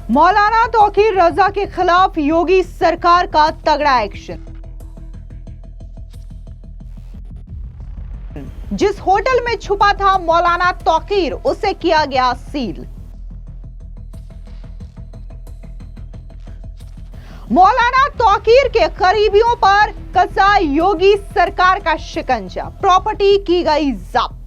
मौलाना तौकीर रजा के खिलाफ योगी सरकार का तगड़ा एक्शन। जिस होटल में छुपा था मौलाना तौकीर, उसे किया गया सील। मौलाना तौकीर के करीबियों पर कसा योगी सरकार का शिकंजा, प्रॉपर्टी की गई जब्त।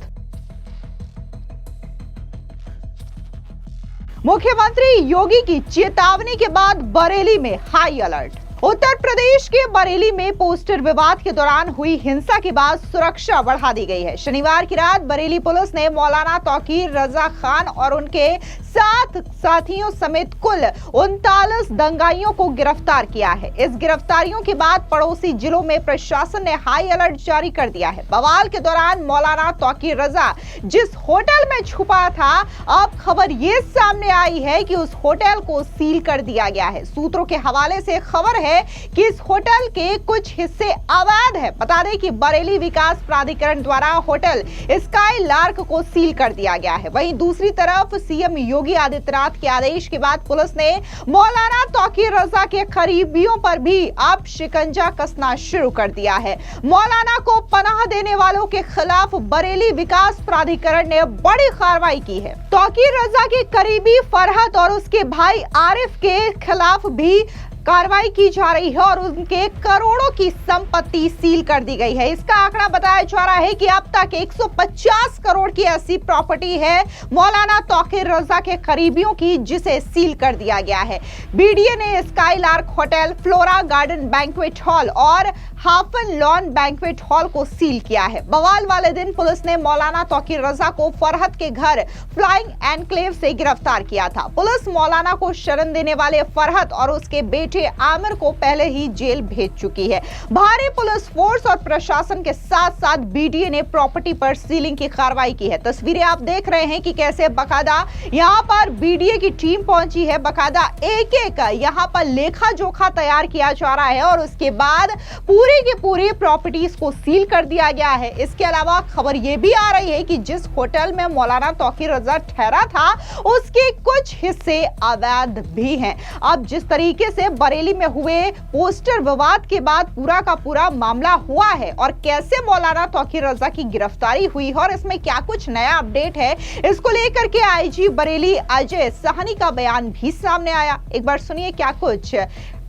मुख्यमंत्री योगी की चेतावनी के बाद बरेली में हाई अलर्ट। उत्तर प्रदेश के बरेली में पोस्टर विवाद के दौरान हुई हिंसा के बाद सुरक्षा बढ़ा दी गई है। शनिवार की रात बरेली पुलिस ने मौलाना तौकीर रजा खान और उनके 7 साथियों समेत कुल 39 दंगाइयों को गिरफ्तार किया है। इस गिरफ्तारियों के बाद पड़ोसी जिलों में प्रशासन ने हाई अलर्ट जारी कर दिया है। बवाल के दौरान मौलाना तौकीर रजा जिस होटल में छुपा था, अब खबर ये सामने आई है कि उस होटल को सील कर दिया गया है। सूत्रों के हवाले से खबर है कि इस होटल के कुछ हिस्से अवैध है। बता दें कि बरेली विकास प्राधिकरण द्वारा होटल स्काई लार्क को सील कर दिया गया है। वहीं दूसरी तरफ सीएम योगी आदित्यनाथ के आदेश के बाद पुलिस ने मौलाना तौकीर रजा के करीबियों पर भी अब शिकंजा कसना शुरू कर दिया है। मौलाना को पनाह देने वालों के खिलाफ बरेली विकास प्राधिकरण ने बड़ी कार्रवाई की है। तौकीर रजा के करीबी फरहत और उसके भाई आरिफ के खिलाफ भी कार्रवाई की जा रही है और उनके करोड़ों की संपत्ति सील कर दी गई है। इसका आंकड़ा बताया जा रहा है कि अब तक 150 करोड़ की ऐसी प्रॉपर्टी है मौलाना तौकीर रजा के करीबियों की, जिसे सील कर दिया गया है। बीडीए ने sky lark hotel, flora garden banquet hall और हाफन लॉन बैंक्वेट हॉल को सील किया है। बवाल वाले दिन पुलिस ने मौलाना तौकीर रजा को फरहत के घर फ्लाइंग एनक्लेव से गिरफ्तार किया था। पुलिस मौलाना को शरण देने वाले फरहत और उसके बेटे आमिर को पहले ही जेल भेज चुकी है। भारी पुलिस फोर्स और प्रशासन के साथ साथ बीडीए ने प्रॉपर्टी पर सीलिंग की कार्रवाई की है। तस्वीरें आप देख रहे हैं कि कैसे बकायदा यहां पर बीडीए की टीम पहुंची है। बकायदा एक-एक यहां पर लेखा जोखा तैयार किया जा रहा है और उसके बाद पूरी की पूरी प्रॉपर्टीज को सील कर दिया गया है। इसके अलावा खबर यह भी आ रही है कि जिस होटल में मौलाना तौकीर रजा ठहरा था, उसके कुछ हिस्से अवैध भी हैं। अब जिस तरीके से बरेली में हुए पोस्टर विवाद के बाद पूरा का पूरा मामला हुआ है और कैसे मौलाना तौकीर रजा की गिरफ्तारी हुई है और इसमें क्या कुछ नया अपडेट है, इसको लेकर के आईजी बरेली अजय साहनी का बयान भी सामने आया। एक बार सुनिए क्या कुछ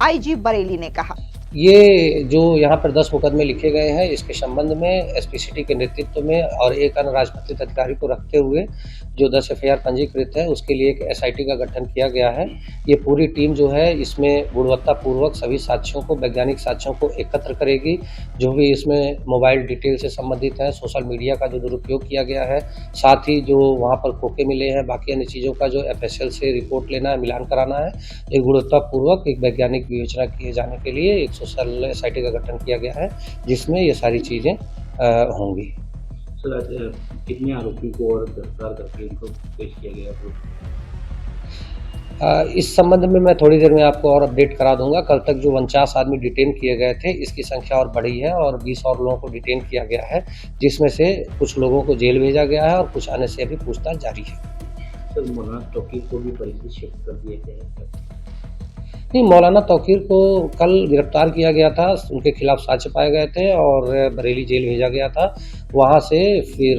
आईजी बरेली ने कहा। ये जो यहाँ पर 10 मुकदमे लिखे गए हैं, इसके संबंध में एसपी सिटी के नेतृत्व में और एक अन्य राजपत्रित अधिकारी को रखते हुए जो 10 एफआईआर पंजीकृत है, उसके लिए एक एसआईटी का गठन किया गया है। ये पूरी टीम जो है इसमें गुणवत्तापूर्वक सभी साक्ष्यों को, वैज्ञानिक साक्ष्यों को एकत्र करेगी। जो भी इसमें मोबाइल डिटेल से संबंधित है, सोशल मीडिया का जो दुरुपयोग किया गया है, साथ ही जो वहाँ पर खोखे मिले हैं, बाकी अन्य चीज़ों का जो एफएसएल से रिपोर्ट लेना है, मिलान कराना है, एक गुणवत्तापूर्वक एक वैज्ञानिक विवेचना किए जाने के लिए एक सोशल एसआईटी का गठन किया गया है, जिसमें ये सारी चीज़ें होंगी। सर, कितने आरोपी को और गिरफ्तार करके इनको पेश किया गया? इस संबंध में मैं थोड़ी देर में आपको और अपडेट करा दूंगा। कल तक जो 49 आदमी डिटेन किए गए थे, इसकी संख्या और बढ़ी है और 20 और लोगों को डिटेन किया गया है, जिसमें से कुछ लोगों को जेल भेजा गया है और कुछ अन्य से अभी पूछताछ जारी है। सर, मौलाना तौकीर को भी बरेली शिफ्ट कर दिया गया है? नहीं, मौलाना तौकीर को कल गिरफ्तार किया गया था, उनके खिलाफ साक्ष्य पाए गए थे और बरेली जेल भेजा गया था। वहां से फिर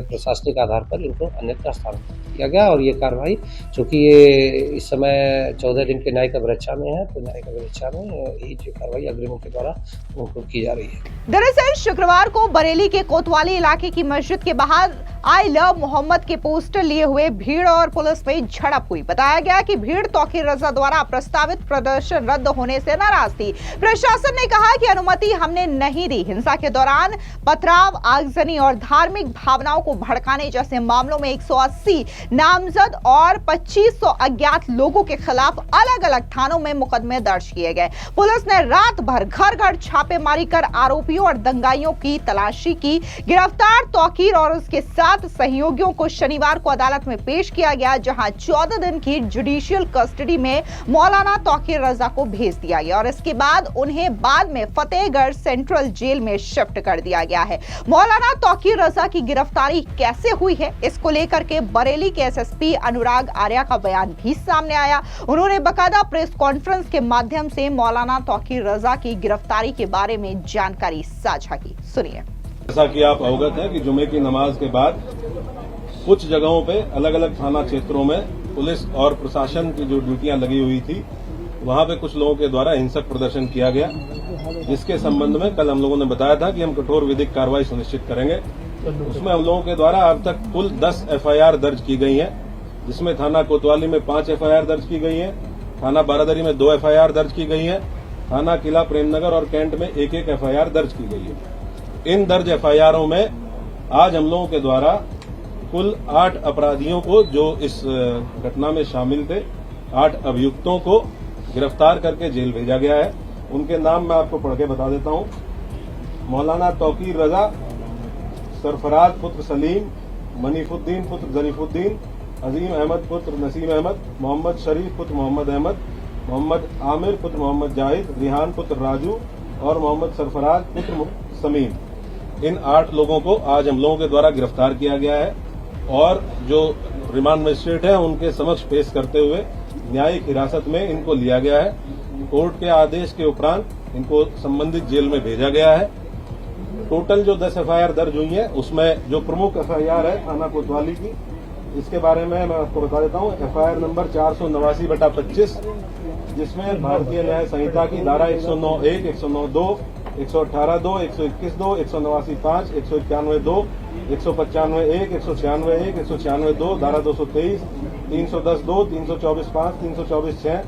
प्रशासनिक आधार पर इनको अन्यत्र स्थानांतरित किया गया और ये कार्रवाई, चूँकि ये इस समय 14 दिन के न्यायिक अभिरक्षा में है, तो न्यायिक अभिरक्षा में ये जो कार्रवाई अग्रिमों के द्वारा उनको की जा रही है। दरअसल शुक्रवार को बरेली के कोतवाली इलाके की मस्जिद के बाहर आई लव मोहम्मद के पोस्टर लिए हुए भीड़ और पुलिस में झड़प हुई। बताया गया कि भीड़ तौकीर रजा द्वारा प्रस्तावित प्रदर्शन रद्द होने से नाराज थी। प्रशासन ने कहा कि अनुमति हमने नहीं दी। हिंसा के दौरान पथराव, आगजनी और धार्मिक भावनाओं को भड़काने जैसे मामलों में 180 नामजद और 2500 अज्ञात लोगों के खिलाफ अलग अलग थानों में मुकदमे दर्ज किए गए। पुलिस ने रात भर घर घर छापेमारी कर आरोपियों और दंगाइयों की तलाशी की। गिरफ्तार तौकीर और उसके 7 सहयोगियों को शनिवार को अदालत में पेश किया गया, जहां 14 दिन की जुडिशियल कस्टडी में मौलाना तौकीर रजा को भेज दिया गया और इसके बाद उन्हें बाद में फतेहगढ़ सेंट्रल जेल में शिफ्ट कर दिया गया है। मौलाना तौकीर रजा की गिरफ्तारी कैसे हुई है, इसको लेकर के बरेली के एसएसपी अनुराग आर्या का बयान भी सामने आया। उन्होंने बकायदा प्रेस कॉन्फ्रेंस के माध्यम से मौलाना तौकीर रजा की गिरफ्तारी के बारे में जानकारी साझा की। सुनिए। जैसा कि आप अवगत हैं कि जुमे की नमाज के बाद कुछ जगहों पे अलग अलग थाना क्षेत्रों में पुलिस और प्रशासन की जो ड्यूटियां लगी हुई थी, वहां पे कुछ लोगों के द्वारा हिंसक प्रदर्शन किया गया, जिसके संबंध में कल हम लोगों ने बताया था कि हम कठोर विधिक कार्रवाई सुनिश्चित करेंगे। उसमें हम लोगों के द्वारा अब तक कुल 10 एफआईआर दर्ज की गई हैं, जिसमें थाना कोतवाली में 5 एफआईआर दर्ज की गई हैं, थाना बारादरी में 2 एफआईआर दर्ज की गई हैं, थाना किला प्रेमनगर और कैंट में 1-1 एफआईआर दर्ज की गई है। इन दर्ज एफआईआरों में आज हम लोगों के द्वारा कुल 8 अपराधियों को, जो इस घटना में शामिल थे, 8 अभियुक्तों को गिरफ्तार करके जेल भेजा गया है। उनके नाम मैं आपको पढ़ के बता देता हूं। मौलाना तौकीर रजा, सरफराज पुत्र सलीम, मनीफुद्दीन पुत्र जरीफुद्दीन, अजीम अहमद पुत्र नसीम अहमद, मोहम्मद शरीफ पुत्र मोहम्मद अहमद, मोहम्मद आमिर पुत्र मोहम्मद जाहिद, रिहान पुत्र राजू और मोहम्मद सरफराज पुत्र समीम। इन 8 लोगों को आज हम लोगों के द्वारा गिरफ्तार किया गया है और जो रिमांड मजिस्ट्रेट है उनके समक्ष पेश करते हुए न्यायिक हिरासत में इनको लिया गया है। कोर्ट के आदेश के उपरांत इनको संबंधित जेल में भेजा गया है। टोटल जो 10 एफआईआर दर्ज हुई है, उसमें जो प्रमुख एफआईआर है थाना कोतवाली की, इसके बारे में मैं आपको बता देता हूं। एफआईआर नंबर 489/25, जिसमें भारतीय न्याय संहिता की धारा 109(1), 109(2), 118(2), 121(2), 189(5), 191(2), 195(1), 196(1), 196(2), धारा 223, 310(2), 324(5), 324(6),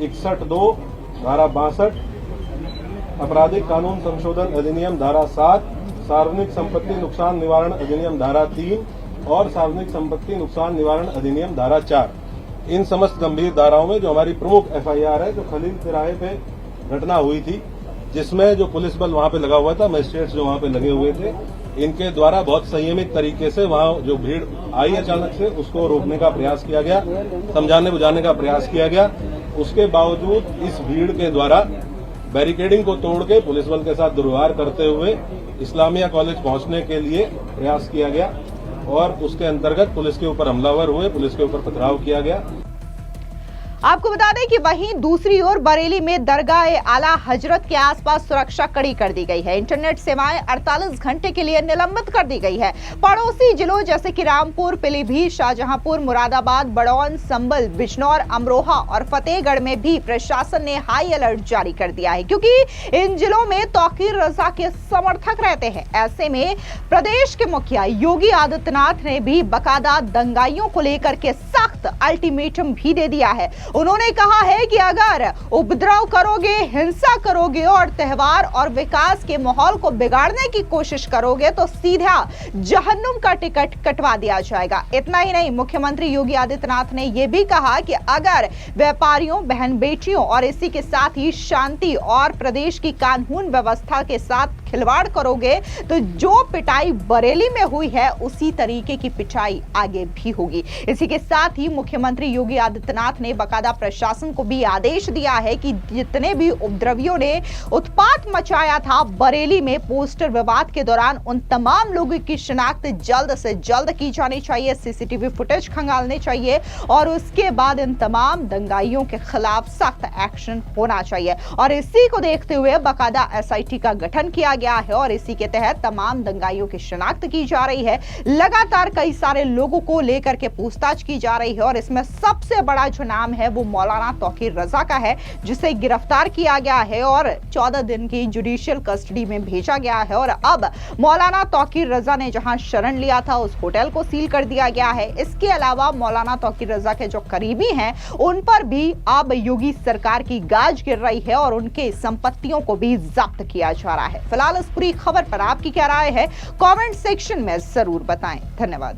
61(2), धारा 62, आपराधिक कानून संशोधन अधिनियम धारा 7, सार्वजनिक संपत्ति नुकसान निवारण अधिनियम धारा 3 और सार्वजनिक संपत्ति नुकसान निवारण अधिनियम धारा 4। इन समस्त गंभीर धाराओं में जो हमारी प्रमुख एफआईआर है, जो खलील तिराहे पे घटना हुई थी, जिसमें जो पुलिस बल वहां पे लगा हुआ था, मजिस्ट्रेट्स जो वहां पे लगे हुए थे, इनके द्वारा बहुत संयमित तरीके से वहां जो भीड़ आई अचानक से, उसको रोकने का प्रयास किया गया, समझाने बुझाने का प्रयास किया गया। उसके बावजूद इस भीड़ के द्वारा बैरिकेडिंग को तोड़ के पुलिस बल के साथ दुर्व्यवहार करते हुए इस्लामिया कॉलेज पहुंचने के लिए प्रयास किया गया और उसके अंतर्गत पुलिस के ऊपर हमलावर हुए, पुलिस के ऊपर पथराव किया गया। आपको बता दें कि वहीं दूसरी ओर बरेली में दरगाह आला हजरत के आसपास सुरक्षा कड़ी कर दी गई है। इंटरनेट सेवाएं 48 घंटे के लिए निलंबित कर दी गई है। पड़ोसी जिलों जैसे कि रामपुर, पीलीभीत, शाहजहांपुर, मुरादाबाद, बड़ौन, संभल, बिजनौर, अमरोहा और फतेहगढ़ में भी प्रशासन ने हाई अलर्ट जारी कर दिया है, क्योंकि इन जिलों में तौकीर रजा के समर्थक रहते हैं। ऐसे में प्रदेश के मुखिया योगी आदित्यनाथ ने भी बकायदा दंगाइयों को लेकर के सख्त अल्टीमेटम भी दे दिया है। उन्होंने कहा है कि अगर उपद्रव करोगे, हिंसा करोगे और त्योहार और विकास के माहौल को बिगाड़ने की कोशिश करोगे तो सीधा जहन्नुम का टिकट कटवा दिया जाएगा। इतना ही नहीं, मुख्यमंत्री योगी आदित्यनाथ ने यह भी कहा कि अगर व्यापारियों, बहन बेटियों और इसी के साथ ही शांति और प्रदेश की कानून व्यवस्था के साथ खिलवाड़ करोगे तो जो पिटाई बरेली में हुई है उसी तरीके की पिटाई आगे भी होगी। इसी के साथ ही मुख्यमंत्री योगी आदित्यनाथ ने बकायदा प्रशासन को भी आदेश दिया है कि जितने भी उपद्रवियों ने उत्पात मचाया था बरेली में पोस्टर विवाद के दौरान, उन तमाम लोगों की शिनाख्त जल्द से जल्द की जानी चाहिए, सीसीटीवी फुटेज खंगालने चाहिए और उसके बाद इन तमाम दंगाइयों के खिलाफ सख्त एक्शन होना चाहिए। और इसी को देखते हुए बकायदा एसआईटी का गठन किया गया है और इसी के तहत तमाम दंगाइयों की शिनाख्त की जा रही है। लगातार कई सारे लोगों को लेकर के पूछताछ की जा रही है और इसमें सबसे बड़ा जो नाम है वो मौलाना तौकीर रजा का है, जिसे गिरफ्तार किया गया है और 14 दिन की जुडिशियल कस्टडी में भेजा गया है। और अब मौलाना तौकीर रजा ने जहां शरण लिया था उस होटल को सील कर दिया गया है। इसके अलावा मौलाना तौकीर रजा के जो करीबी हैं उन पर भी अब योगी सरकार की गाज गिर रही है और उनके संपत्तियों को भी जब्त किया जा रहा है। फिलहाल इस पूरी खबर पर आपकी क्या राय है, कमेंट सेक्शन में जरूर बताएं। धन्यवाद।